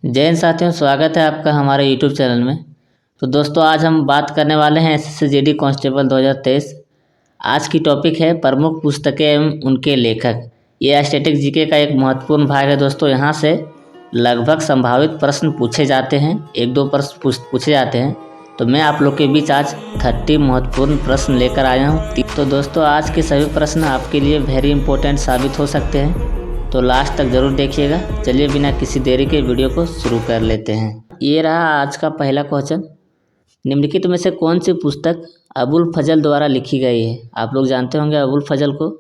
जय हिंद साथियों, स्वागत है आपका हमारे यूट्यूब चैनल में। तो दोस्तों, आज हम बात करने वाले हैं एसएससी जीडी कांस्टेबल 2023। आज की टॉपिक है प्रमुख पुस्तकें एवं उनके लेखक। ये स्टैटिक जीके का एक महत्वपूर्ण भाग है दोस्तों। यहाँ से लगभग संभावित प्रश्न पूछे जाते हैं, एक दो प्रश्न पूछे जाते हैं। तो मैं आप लोग के बीच आज 30 महत्वपूर्ण प्रश्न लेकर आया हूँ। तो दोस्तों, आज के सभी प्रश्न आपके लिए वेरी इंपॉर्टेंट साबित हो सकते हैं, तो लास्ट तक ज़रूर देखिएगा। चलिए बिना किसी देरी के वीडियो को शुरू कर लेते हैं। ये रहा आज का पहला क्वेश्चन। निम्नलिखित में से कौन सी पुस्तक अबुल फजल द्वारा लिखी गई है? आप लोग जानते होंगे अबुल फजल को,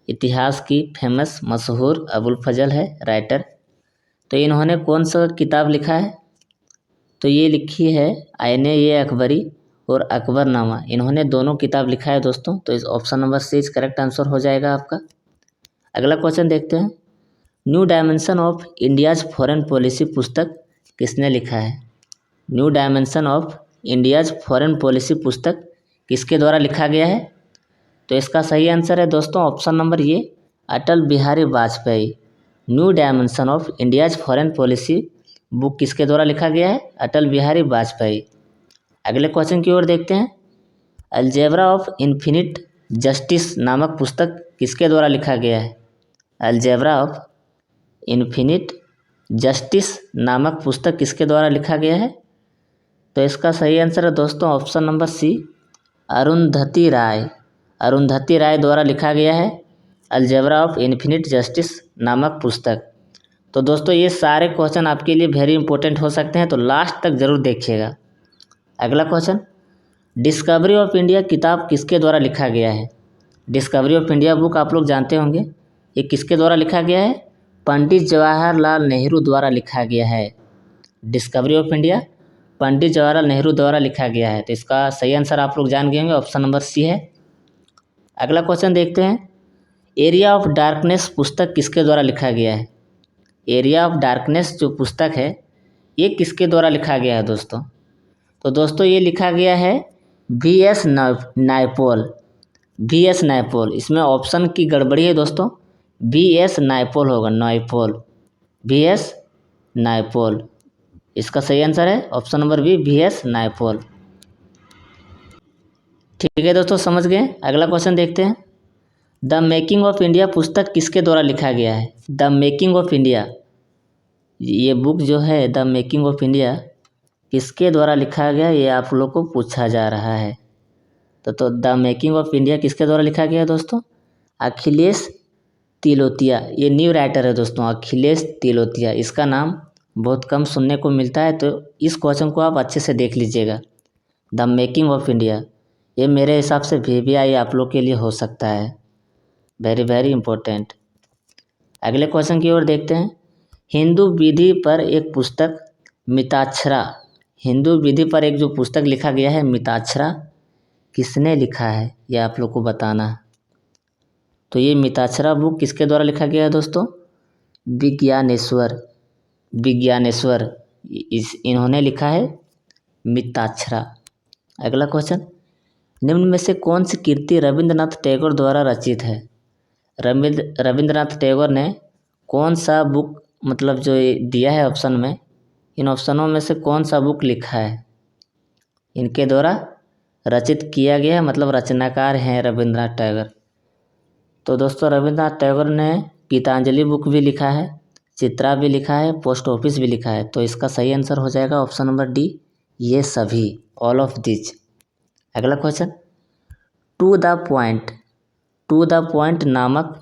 इतिहास की फेमस मशहूर अबुल फजल है राइटर। तो इन्होंने कौन सा किताब लिखा है? तो ये लिखी है आईने ये अकबरी और अकबरनामा। इन्होंने दोनों किताब लिखा है दोस्तों। तो इस option number C correct answer हो जाएगा आपका। अगला क्वेश्चन देखते हैं। New dimension of India's foreign policy पुस्तक किसने लिखा है? New dimension of India's foreign policy पुस्तक किसके द्वारा लिखा गया है? तो इसका सही आंसर है दोस्तों ऑप्शन नंबर ये, Atal Bihari Vajpayee. New dimension of India's foreign policy book किसके द्वारा लिखा गया है? अटल बिहारी वाजपेयी। अगले क्वेश्चन की ओर देखते हैं। अलजेब्रा ऑफ इन्फिनिट जस्टिस नामक पुस्तक किसके द्वारा लिखा गया है? अलजेब्रा ऑफ इन्फिनिट जस्टिस नामक पुस्तक किसके द्वारा लिखा गया है? तो इसका सही आंसर है दोस्तों ऑप्शन नंबर C, अरुंधति राय। अरुंधति राय द्वारा लिखा गया है अलजेब्रा ऑफ इन्फिनिट जस्टिस नामक पुस्तक। तो दोस्तों, ये सारे क्वेश्चन आपके लिए वेरी इंपॉर्टेंट हो सकते हैं, तो लास्ट तक ज़रूर देखिएगा। अगला क्वेश्चन, डिस्कवरी ऑफ इंडिया किताब किसके द्वारा लिखा गया है? डिस्कवरी ऑफ इंडिया बुक आप लोग जानते होंगे, ये किसके द्वारा लिखा गया है? पंडित जवाहरलाल नेहरू द्वारा लिखा गया है। Discovery of India Pandit Jawaharlal Nehru द्वारा लिखा गया है। तो इसका सही आंसर आप लोग जान गए होंगे, ऑप्शन नंबर C है। अगला क्वेश्चन देखते हैं। एरिया ऑफ डार्कनेस पुस्तक किसके द्वारा लिखा गया है? एरिया ऑफ डार्कनेस जो पुस्तक है ये किसके द्वारा लिखा गया है दोस्तों? तो दोस्तों, ये लिखा गया है V.S. नायपॉल। V.S. नायपॉल। इसमें ऑप्शन की गड़बड़ी है दोस्तों, V.S. नायपॉल होगा, नायपॉल, V.S. नायपॉल। इसका सही आंसर है option number B, V.S. Naipaul. ठीक है दोस्तों, समझ गए। अगला क्वेश्चन देखते हैं। द मेकिंग ऑफ इंडिया पुस्तक किसके द्वारा लिखा गया है? द मेकिंग ऑफ इंडिया, ये बुक जो है द मेकिंग ऑफ इंडिया किसके द्वारा लिखा गया, ये आप लोग को पूछा जा रहा है। तो द मेकिंग ऑफ इंडिया किसके द्वारा लिखा गया है दोस्तों? अखिलेश तिलोतिया। ये न्यू राइटर है दोस्तों, अखिलेश तिलोतिया। इसका नाम बहुत कम सुनने को मिलता है, तो इस क्वेश्चन को आप अच्छे से देख लीजिएगा। द मेकिंग ऑफ इंडिया, ये मेरे हिसाब से VVI आप लोग के लिए हो सकता है, वेरी वेरी इंपॉर्टेंट। अगले क्वेश्चन की ओर देखते हैं। हिंदू विधि पर एक पुस्तक मिताक्षरा, हिंदू विधि पर एक जो पुस्तक लिखा गया है मिताक्षरा, किसने लिखा है ये आप लोग को बताना है। तो ये मिताक्षरा बुक किसके द्वारा लिखा गया है दोस्तों? विज्ञानेश्वर। विज्ञानेश्वर इन्होंने लिखा है मिताक्षरा। अगला क्वेश्चन, निम्न में से कौन सी कृति रविंद्रनाथ टैगोर द्वारा रचित है? रविंद्रनाथ टैगोर ने कौन सा बुक, मतलब जो दिया है ऑप्शन में, इन ऑप्शनों में से कौन सा बुक लिखा है इनके द्वारा रचित किया गया है, मतलब रचनाकार हैं रविंद्रनाथ टैगोर? तो दोस्तों, रविंद्रनाथ टैगोर ने गीतांजलि बुक भी लिखा है, चित्रा भी लिखा है, पोस्ट ऑफिस भी लिखा है। तो इसका सही आंसर हो जाएगा ऑप्शन नंबर D, ये सभी, ऑल ऑफ दिस। अगला question, to the point, to the point नामक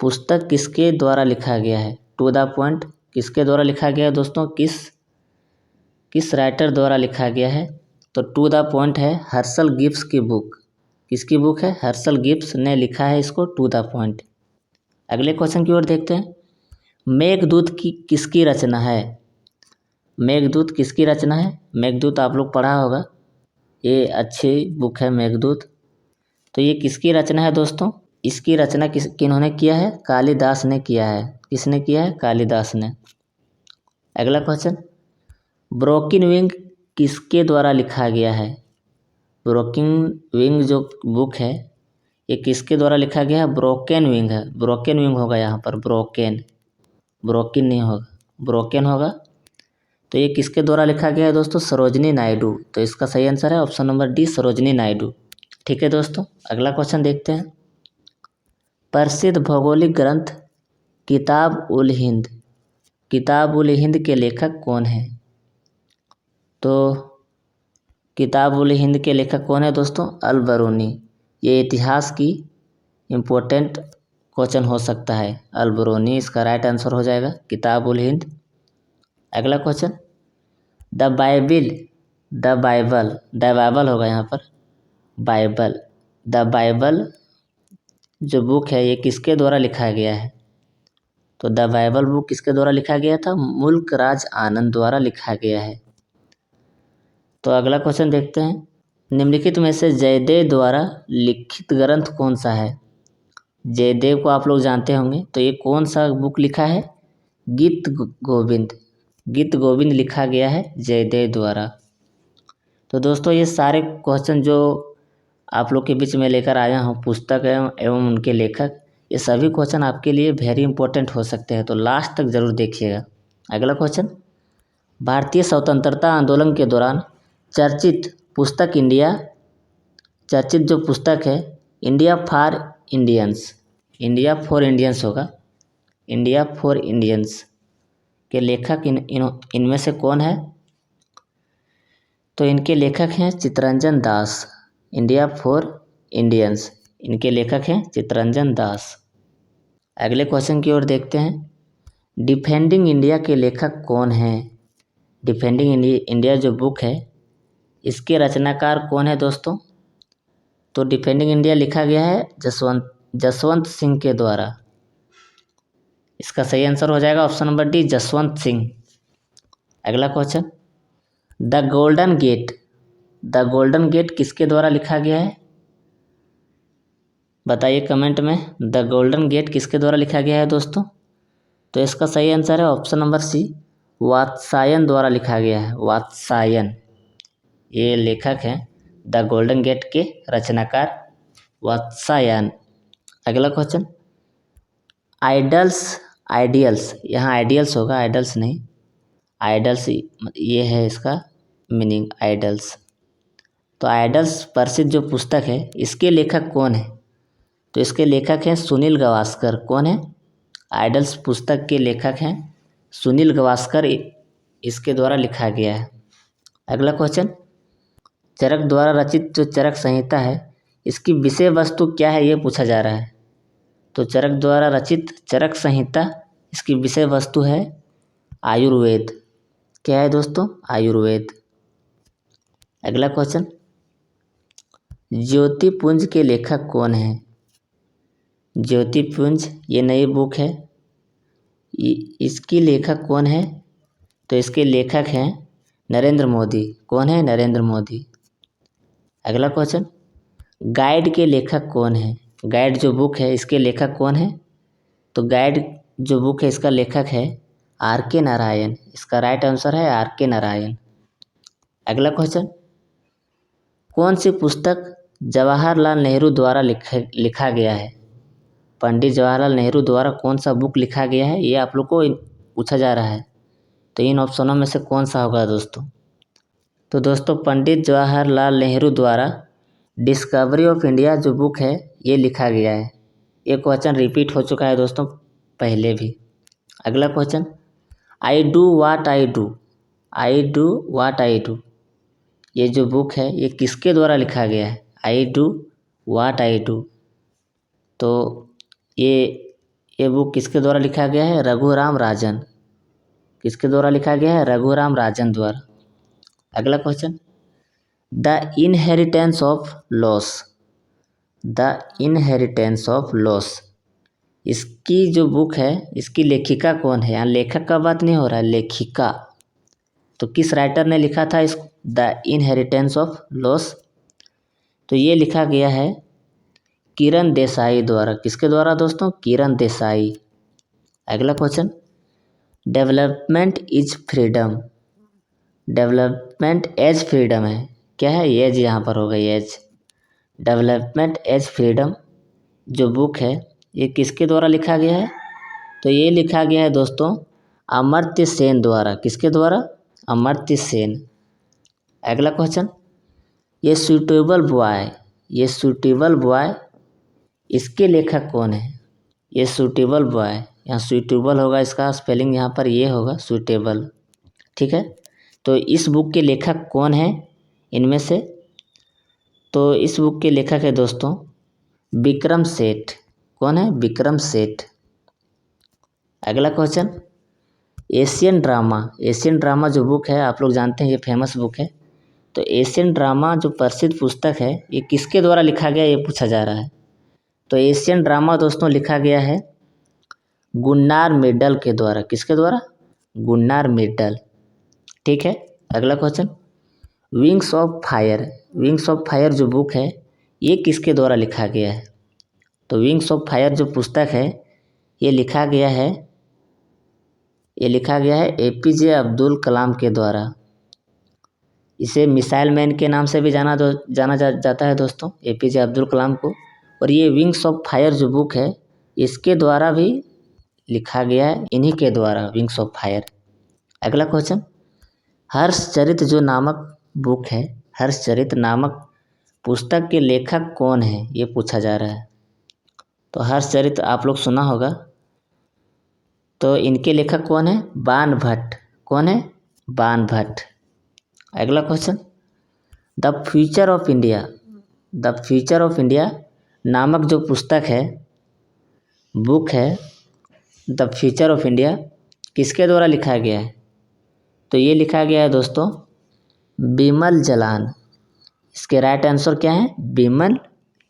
पुस्तक किसके द्वारा लिखा गया है? टू द पॉइंट किसके द्वारा लिखा गया है दोस्तों? किस राइटर द्वारा लिखा गया है? तो टू द पॉइंट है हर्षल गिब्स की बुक। किसकी बुक है? हर्षल गिब्स ने लिखा है इसको, टू द पॉइंट। अगले क्वेश्चन की ओर देखते हैं। मेघदूत की किसकी रचना है? मेघदूत किसकी रचना है? मेघदूत आप लोग पढ़ा होगा, ये अच्छी बुक है मेघदूत। तो ये किसकी रचना है दोस्तों? इसकी रचना किन्होंने किया है? कालिदास ने किया है। किसने किया है? कालिदास ने। अगला क्वेश्चन, ब्रोकन विंग किसके द्वारा लिखा गया है? ब्रोकन विंग जो बुक है ये किसके द्वारा लिखा गया है? ब्रोकन विंग है, ब्रोकन विंग होगा यहाँ पर, ब्रोकन नहीं होगा, ब्रोकन होगा। तो ये किसके द्वारा लिखा गया है दोस्तों? सरोजिनी नायडू। तो इसका सही आंसर है option number D, Sarojini Naidu. ठीक है दोस्तों, अगला क्वेश्चन देखते हैं। प्रसिद्ध भौगोलिक ग्रंथ किताब उल हिंद के लेखक कौन है? तो किताब उल हिंद के लेखक कौन है दोस्तों? अल बरूनी। ये इतिहास की इम्पोर्टेंट क्वेश्चन हो सकता है। अल बरूनी इसका राइट आंसर हो जाएगा, किताब उल हिंद। अगला क्वेश्चन, द बाइबल होगा यहाँ पर, बाइबल। द बाइबल जो बुक है ये किसके द्वारा लिखा गया है? तो द बाइबल बुक किसके द्वारा लिखा गया था? मुल्क राज आनंद द्वारा लिखा गया है। तो अगला क्वेश्चन देखते हैं, निम्नलिखित में से जयदेव द्वारा लिखित ग्रंथ कौन सा है? जयदेव को आप लोग जानते होंगे, तो ये कौन सा बुक लिखा है? गीत गोविंद लिखा गया है जयदेव द्वारा। तो दोस्तों ये सारे क्वेश्चन जो आप लोग के बीच में लेकर आया हूँ, पुस्तक एवं उनके लेखक, ये सभी क्वेश्चन आपके लिए वेरी इंपॉर्टेंट हो सकते हैं, तो लास्ट तक ज़रूर देखिएगा। अगला क्वेश्चन, भारतीय स्वतंत्रता आंदोलन के दौरान चर्चित जो पुस्तक है इंडिया फॉर इंडियंस होगा, इंडिया फॉर इंडियंस के लेखक इनमें से कौन है? तो इनके लेखक हैं Chittaranjan Das. India for Indians, इनके लेखक हैं चित्तरंजन दास। अगले क्वेश्चन की ओर देखते हैं, डिफेंडिंग इंडिया के लेखक कौन हैं? डिफेंडिंग इंडिया जो बुक है इसके रचनाकार कौन है दोस्तों? तो डिफेंडिंग इंडिया लिखा गया है जसवंत सिंह के द्वारा। इसका सही आंसर हो जाएगा option number D, Jaswant Singh. अगला क्वेश्चन, द गोल्डन गेट किसके द्वारा लिखा गया है? बताइए कमेंट में, द गोल्डन गेट किसके द्वारा लिखा गया है दोस्तों? तो इसका सही आंसर है ऑप्शन नंबर सी, वात्सायन द्वारा लिखा गया है। वात्सायन ये लेखक हैं, द गोल्डन गेट के रचनाकार वात्सायन। अगला क्वेश्चन, आइडियल्स, यहाँ आइडियल्स होगा, आइडल्स नहीं, आइडल्स ये है इसका मीनिंग, आइडल्स। तो आइडल्स प्रसिद्ध जो पुस्तक है इसके लेखक कौन है? तो इसके लेखक हैं सुनील गावस्कर। कौन है? आइडल्स पुस्तक के लेखक हैं सुनील गावस्कर, इसके द्वारा लिखा गया है। अगला क्वेश्चन, चरक द्वारा रचित जो चरक संहिता है इसकी विषय वस्तु क्या है, ये पूछा जा रहा है। तो चरक द्वारा रचित चरक संहिता, इसकी विषय वस्तु है आयुर्वेद। क्या है दोस्तों? आयुर्वेद। अगला क्वेश्चन, ज्योतिपुंज के लेखक कौन है? ज्योतिपुंज ये नई बुक है, इसकी लेखक कौन है? तो इसके लेखक हैं नरेंद्र मोदी। कौन है? नरेंद्र मोदी। अगला क्वेश्चन, गाइड के लेखक कौन है? गाइड जो बुक है इसके लेखक कौन है? तो गाइड जो बुक है इसका लेखक है आर के नारायण। इसका राइट आंसर है आर के नारायण। अगला क्वेश्चन, कौन सी पुस्तक जवाहरलाल नेहरू द्वारा लिखा गया है? पंडित जवाहरलाल नेहरू द्वारा कौन सा बुक लिखा गया है, ये आप लोग को पूछा जा रहा है। तो इन ऑप्शनों में से कौन सा होगा दोस्तों? तो दोस्तों पंडित जवाहरलाल नेहरू द्वारा डिस्कवरी ऑफ इंडिया जो बुक है ये लिखा गया है। ये क्वेश्चन रिपीट हो चुका है दोस्तों पहले भी। अगला question, I do watt I do ये जो बुक है ये किसके द्वारा लिखा गया है? I do watt I do. तो ये बुक किसके द्वारा लिखा गया है? रघुराम राजन। किसके द्वारा लिखा गया है? रघुराम राजन द्वारा। अगला question, the inheritance of loss इसकी जो बुक है इसकी लेखिका कौन है? यहाँ लेखक का बात नहीं हो रहा है, लेखिका। तो किस राइटर ने लिखा था इस द इनहेरिटेंस ऑफ लॉस? तो ये लिखा गया है किरण देसाई द्वारा। किसके द्वारा दोस्तों? किरण देसाई। अगला क्वेश्चन, डेवलपमेंट एज फ्रीडम है। क्या है? एज यहाँ पर हो गई, एज। डेवलपमेंट एज फ्रीडम जो बुक है ये किसके द्वारा लिखा गया है? तो ये लिखा गया है दोस्तों अमर्त्य सेन द्वारा। किसके द्वारा? अमर्त्य सेन। अगला क्वेश्चन, ये सूटेबल बॉय इसके लेखक कौन है? ये सूटेबल बॉय, यहाँ सूटेबल होगा, इसका स्पेलिंग यहाँ पर ये होगा सूटेबल, ठीक है। तो इस बुक के लेखक कौन है इनमें से? तो इस बुक के लेखक है दोस्तों विक्रम सेठ। कौन है? विक्रम सेठ। अगला क्वेश्चन, एशियन ड्रामा जो बुक है आप लोग जानते हैं ये फेमस बुक है। तो एशियन ड्रामा जो प्रसिद्ध पुस्तक है ये किसके द्वारा लिखा गया ये पूछा जा रहा है। तो एशियन ड्रामा दोस्तों लिखा गया है गुन्नार मिडल के द्वारा। किसके द्वारा? गुन्नार मिडल, ठीक है। अगला क्वेश्चन, विंग्स ऑफ फायर जो बुक है ये किसके द्वारा लिखा गया है? तो विंग्स ऑफ फायर जो पुस्तक है ये लिखा गया है APJ अब्दुल कलाम के द्वारा। इसे मिसाइल मैन के नाम से भी जाना जाता है दोस्तों, APJ अब्दुल कलाम को। और ये विंग्स ऑफ फायर जो बुक है इसके द्वारा भी लिखा गया है, इन्हीं के द्वारा, विंग्स ऑफ फायर। अगला क्वेश्चन, हर्षचरित जो नामक बुक है, हर्षचरित नामक पुस्तक के लेखक कौन है ये पूछा जा रहा है। तो हर्षचरित आप लोग सुना होगा, तो इनके लेखक कौन है? बाण भट्ट। कौन है? बाण भट्ट। अगला question, the future of India नामक जो पुस्तक है, बुक है, द फ्यूचर ऑफ इंडिया किसके द्वारा लिखा गया है? तो ये लिखा गया है दोस्तों बिमल जलान। इसके राइट आंसर क्या है? Bimal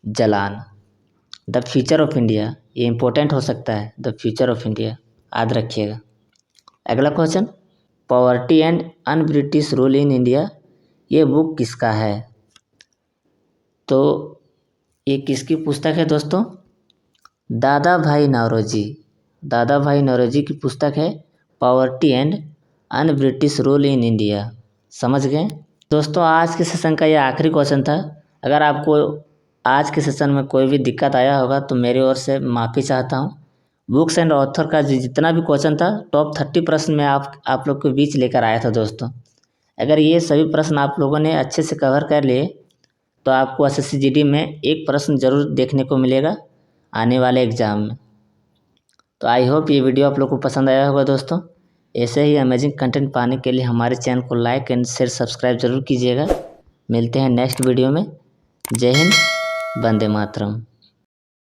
Jalan. The future of India, ये इंपॉर्टेंट हो सकता है, द फ्यूचर ऑफ इंडिया, याद रखिएगा। अगला question, poverty and un British rule in India, ये बुक किसका है? तो ये किसकी पुस्तक है दोस्तों? दादा भाई नौरोजी की पुस्तक है poverty and un British rule in India. समझ गए दोस्तों? आज के सेशन का ये आखिरी क्वेश्चन था। अगर आपको आज के सेशन में कोई भी दिक्कत आया होगा तो मेरी ओर से माफ़ी चाहता हूँ। बुक्स एंड ऑथर का जितना भी क्वेश्चन था टॉप 30 प्रश्न में आप लोग के बीच लेकर आया था दोस्तों। अगर ये सभी प्रश्न आप लोगों ने अच्छे से कवर कर लिए तो आपको SSC GD में एक प्रश्न जरूर देखने को मिलेगा आने वाले एग्ज़ाम में। तो आई होप ये वीडियो आप लोग को पसंद आया होगा दोस्तों। ऐसे ही अमेजिंग कंटेंट पाने के लिए हमारे चैनल को लाइक एंड शेयर सब्सक्राइब जरूर कीजिएगा। मिलते हैं नेक्स्ट वीडियो में। जय हिंद, वंदे मातरम।